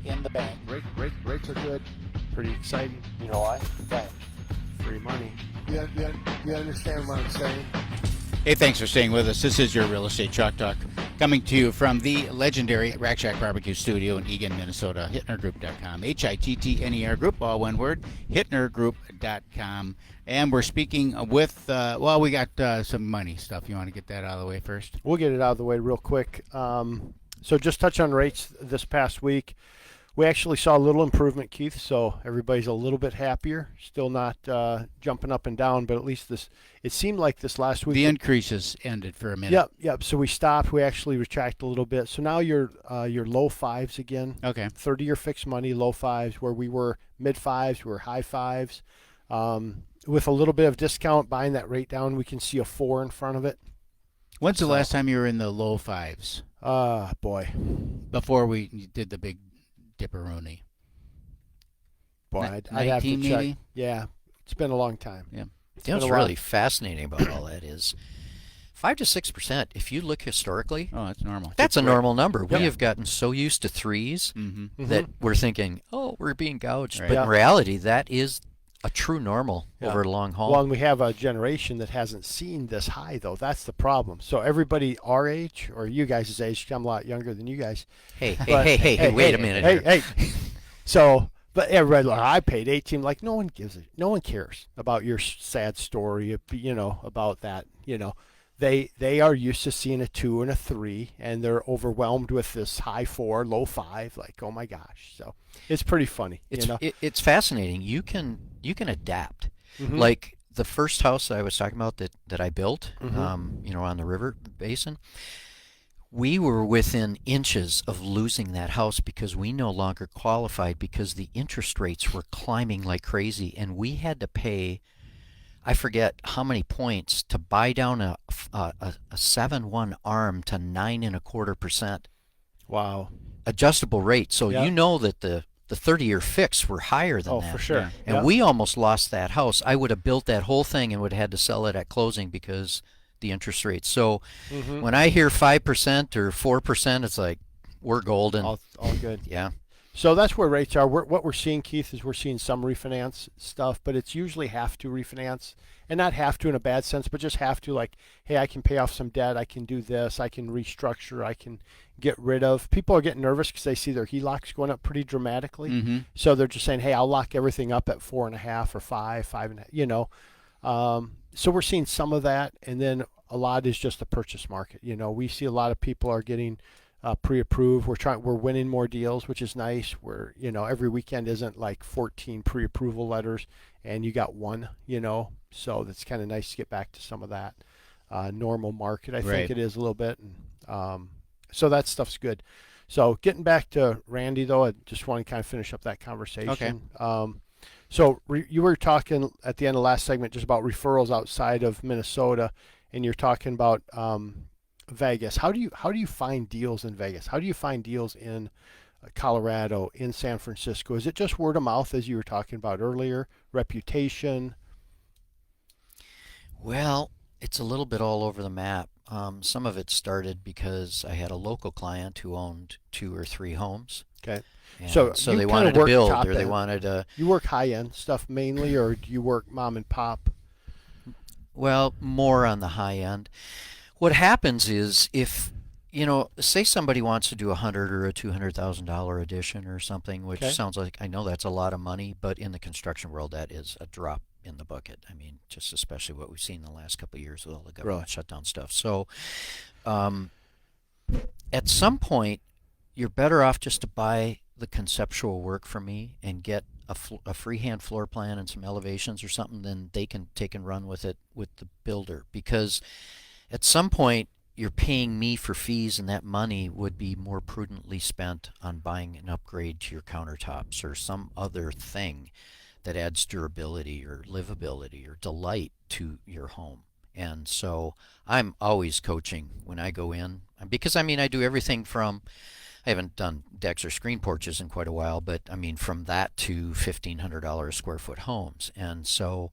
in the bank. Rates are good. Pretty exciting. You know why? Right. Free money. You understand what I'm saying? Hey, thanks for staying with us. This is your Real Estate Chalk Talk, coming to you from the legendary Rack Shack Barbecue Studio in Eagan, Minnesota. HittnerGroup.com. HITTNER Group, all one word. HittnerGroup.com. And we're speaking with, we got some money stuff. You want to get that out of the way first? We'll get it out of the way real quick. So just touch on rates this past week. We actually saw a little improvement, Keith, so everybody's a little bit happier. Still not jumping up and down, but at least it seemed like this last week. The increases ended for a minute. Yep. So we stopped. We actually retracted a little bit. So now you're low fives again. Okay. 30-year fixed money, low fives, where we were mid fives, we were high fives. With a little bit of discount, buying that rate down, we can see a 4 in front of it. When's the last time you were in the low fives? Boy. Before we did the big dipperoni. Boy, I'd have to check. Maybe? Yeah, it's been a long time. Yeah. You know what's really fascinating about all that is 5 to 6%. If you look historically, that's normal. That's a normal number. Yep. We have gotten so used to threes that we're thinking, we're being gouged. Right. But Yeah. in reality, that is a true normal over a long haul. Well, and we have a generation that hasn't seen this high, though. That's the problem. So everybody our age, or you guys' age, I'm a lot younger than you guys. Hey, But- wait a minute here. Hey. So, but everybody, like, I paid 18. Like, no one gives it. No one cares about your sad story, about that. They are used to seeing a 2 and a 3, and they're overwhelmed with this high 4, low 5. Like, oh my gosh! So it's pretty funny. It's fascinating. You can adapt. Like the first house I was talking about that I built, on the river basin. We were within inches of losing that house because we no longer qualified because the interest rates were climbing like crazy, and we had to pay, I forget how many points, to buy down a 7/1 ARM to 9.25%. Wow. Adjustable rate. So Yeah. you know that the 30-year fix were higher than that. Oh, for sure. Yeah. And we almost lost that house. I would have built that whole thing and would have had to sell it at closing because the interest rates. So when I hear 5% or 4%, it's like we're golden. All good. Yeah. So that's where rates are. What we're seeing, Keith, is we're seeing some refinance stuff, but it's usually have to refinance, and not have to in a bad sense, but just have to, like, hey, I can pay off some debt, I can do this, I can restructure, I can get rid of. People are getting nervous because they see their HELOCs going up pretty dramatically. So they're just saying, hey, I'll lock everything up at 4.5 or 5, 5.5, So we're seeing some of that, and then a lot is just the purchase market. We see a lot of people are getting pre-approved. We're winning more deals, which is nice. We're, every weekend isn't like 14 pre-approval letters and you got one, so that's kind of nice to get back to some of that normal market. I think it is a little bit. And so that stuff's good. So getting back to Randy, though, I just want to kind of finish up that conversation. Okay. So you were talking at the end of the last segment just about referrals outside of Minnesota, and you're talking about Vegas. How do you find deals in Vegas? How do you find deals in Colorado, in San Francisco? Is it just word of mouth, as you were talking about earlier, reputation? Well, it's a little bit all over the map. Some of it started because I had a local client who owned 2 or 3 homes. Okay. And So so you they kinda wanted to work build, top or they end. wanted to. You work high-end stuff mainly, or do you work mom and pop? Well, more on the high end. What happens is if, say somebody wants to do $100,000 or a $200,000 addition or something, which sounds like, I know that's a lot of money, but in the construction world, that is a drop in the bucket. I mean, just especially what we've seen in the last couple of years with all the government shutdown stuff. So at some point, you're better off just to buy the conceptual work from me and get a freehand floor plan and some elevations or something, then they can take and run with it with the builder. Because at some point, you're paying me for fees, and that money would be more prudently spent on buying an upgrade to your countertops or some other thing that adds durability or livability or delight to your home. And so I'm always coaching when I go in, because I do everything from, I haven't done decks or screen porches in quite a while, but from that to $1,500 square foot homes. And so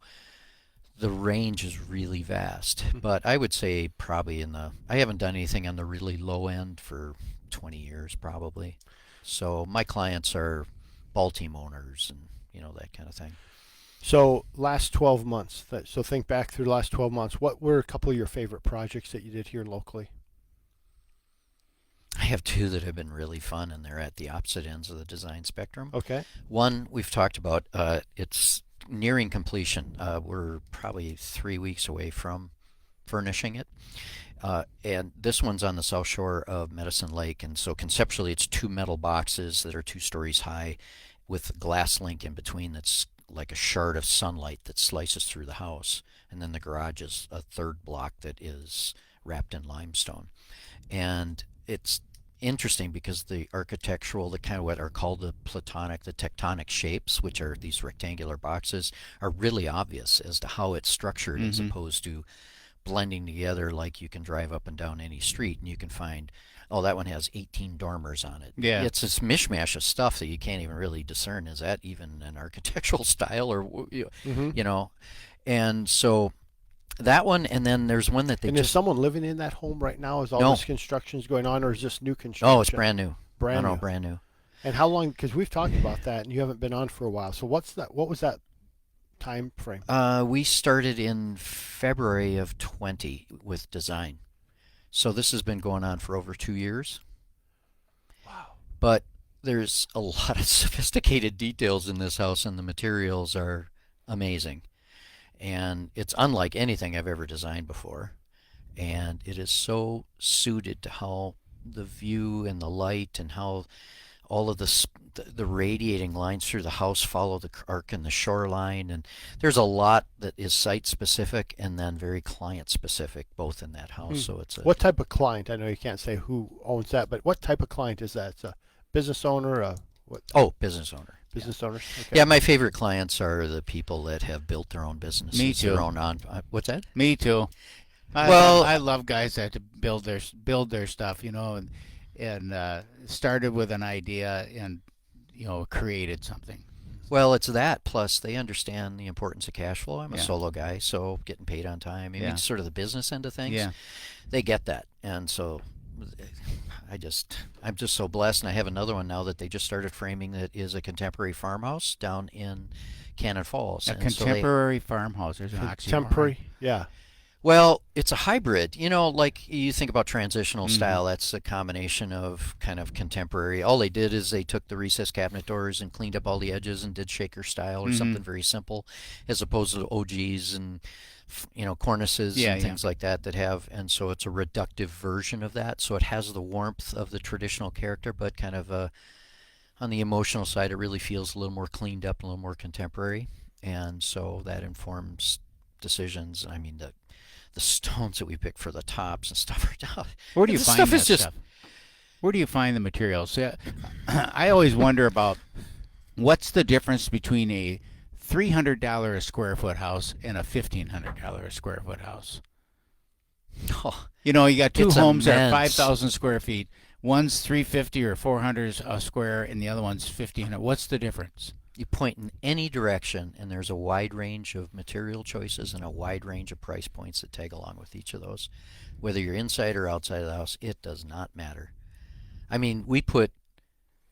the range is really vast. But I would say probably I haven't done anything on the really low end for 20 years probably. So my clients are ball team owners and that kind of thing. So last 12 months. So think back through the last 12 months. What were a couple of your favorite projects that you did here locally? I have two that have been really fun, and they're at the opposite ends of the design spectrum. Okay. One we've talked about. It's nearing completion. We're probably 3 weeks away from furnishing it. And this one's on the south shore of Medicine Lake, and so conceptually it's two metal boxes that are 2 stories high with a glass link in between that's like a shard of sunlight that slices through the house. And then the garage is a third block that is wrapped in limestone. And it's interesting because the architectural, the kind of what are called the tectonic shapes, which are these rectangular boxes, are really obvious as to how it's structured as opposed to blending together like you can drive up and down any street and you can find, oh, that one has 18 dormers on it. Yeah. It's this mishmash of stuff that you can't even really discern. Is that even an architectural style or, And so that one, and then there's one that they And just... is someone living in that home right now? Is all No. this construction's going on, or is this new construction? Oh, it's brand new. Brand new. Brand new. And how long? Because we've talked about that, and you haven't been on for a while. So what was that time frame? We started in February of 20 with design. So this has been going on for over 2 years. Wow. But there's a lot of sophisticated details in this house, and the materials are amazing. And it's unlike anything I've ever designed before. And it is so suited to how the view and the light and how all of the radiating lines through the house follow the arc and the shoreline. And there's a lot that is site specific and then very client specific both in that house. So it's What type of client? I know you can't say who owns that, but what type of client is that? It's a business owner, business owner. Business owners. Okay. Yeah, my favorite clients are the people that have built their own businesses. Me too. Their own what's that? Me too. I love guys that build their stuff, and started with an idea and created something. Well, it's that plus they understand the importance of cash flow. I'm a Yeah. solo guy, so getting paid on time. I mean, Yeah. it's sort of the business end of things. Yeah. They get that, and so I'm just so blessed. And I have another one now that they just started framing that is a contemporary farmhouse down in Cannon Falls. A And so contemporary farmhouse. There's an oxymoron. Contemporary. Yeah. well, it's a hybrid. Like you think about transitional style, that's a combination of kind of contemporary. All they did is they took the recessed cabinet doors and cleaned up all the edges and did shaker style or something very simple, as opposed to OGs and cornices and things like that have. And so it's a reductive version of that. So it has the warmth of the traditional character, but kind of on the emotional side, it really feels a little more cleaned up, a little more contemporary. And so that informs decisions. I mean, the stones that we pick for the tops and stuff are down. Where do you The find stuff that is just- stuff? Where do you find the materials? See, I always wonder about what's the difference between a $300 a square foot house and a $1,500 a square foot house. Oh, You got two It's homes that are immense. 5,000 square feet. One's 350 or 400 a square, and the other one's 1,500. What's the difference? you point in any direction, and there's a wide range of material choices and a wide range of price points that tag along with each of those. Whether you're inside or outside of the house, it does not matter. I mean, we put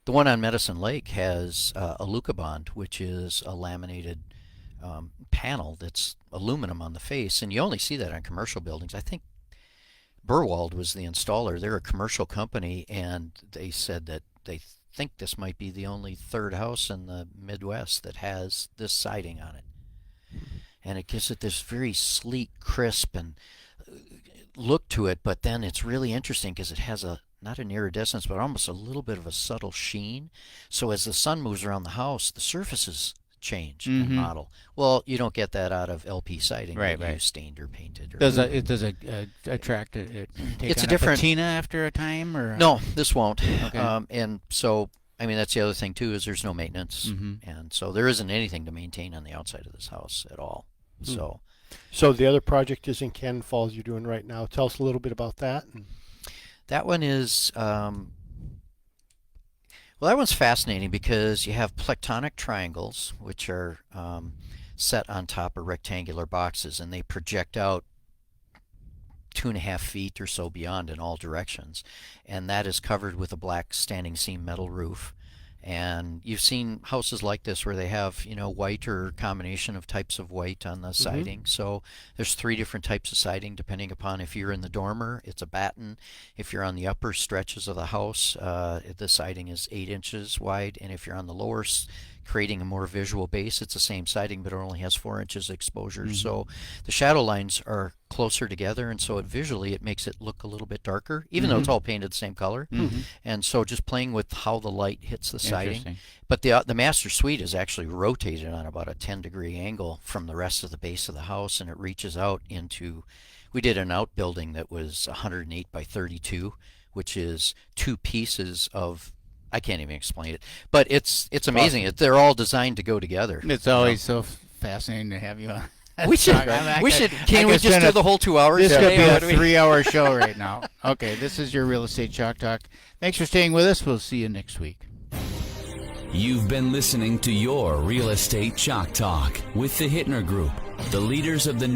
the one on Medicine Lake has a Lucabond, which is a laminated panel that's aluminum on the face, and you only see that on commercial buildings. I think Burwald was the installer. They're a commercial company, and they said that they think this might be the only third house in the Midwest that has this siding on it. And it gives it this very sleek, crisp, and look to it, but then it's really interesting because it has not an iridescence, but almost a little bit of a subtle sheen. So as the sun moves around the house, the surfaces change and model. Well, you don't get that out of LP siding. Right, that right. you stained or painted. Or Does it attract it? Take It's on a different patina after a time, or No, this won't. Okay. And so, I mean, that's the other thing too, is there's no maintenance, and so there isn't anything to maintain on the outside of this house at all. So the other project is in Cannon Falls you're doing right now. Tell us a little bit about that. That one is, well, that one's fascinating because you have plectonic triangles, which are set on top of rectangular boxes, and they project out 2.5 feet or so beyond in all directions, and that is covered with a black standing seam metal roof. And you've seen houses like this where they have, white or combination of types of white on the siding. So there's 3 different types of siding depending upon if you're in the dormer, it's a batten. If you're on the upper stretches of the house, the siding is 8 inches wide. And if you're on the lower, creating a more visual base, it's the same siding, but it only has 4 inches exposure. So the shadow lines are closer together, and so it makes it look a little bit darker, even though it's all painted the same color. And so just playing with how the light hits the siding. But the master suite is actually rotated on about a 10-degree angle from the rest of the base of the house, and it reaches out into, we did an outbuilding that was 108 by 32, which is 2 pieces of, I can't even explain it, but it's amazing. Awesome. They're all designed to go together. It's always so fascinating to have you on. We should. Can we just do the whole 2 hours? This could be a today? 3-hour show right now. Okay, this is your Real Estate Chalk Talk. Thanks for staying with us. We'll see you next week. You've been listening to your Real Estate Chalk Talk with the Hittner Group, the leaders of the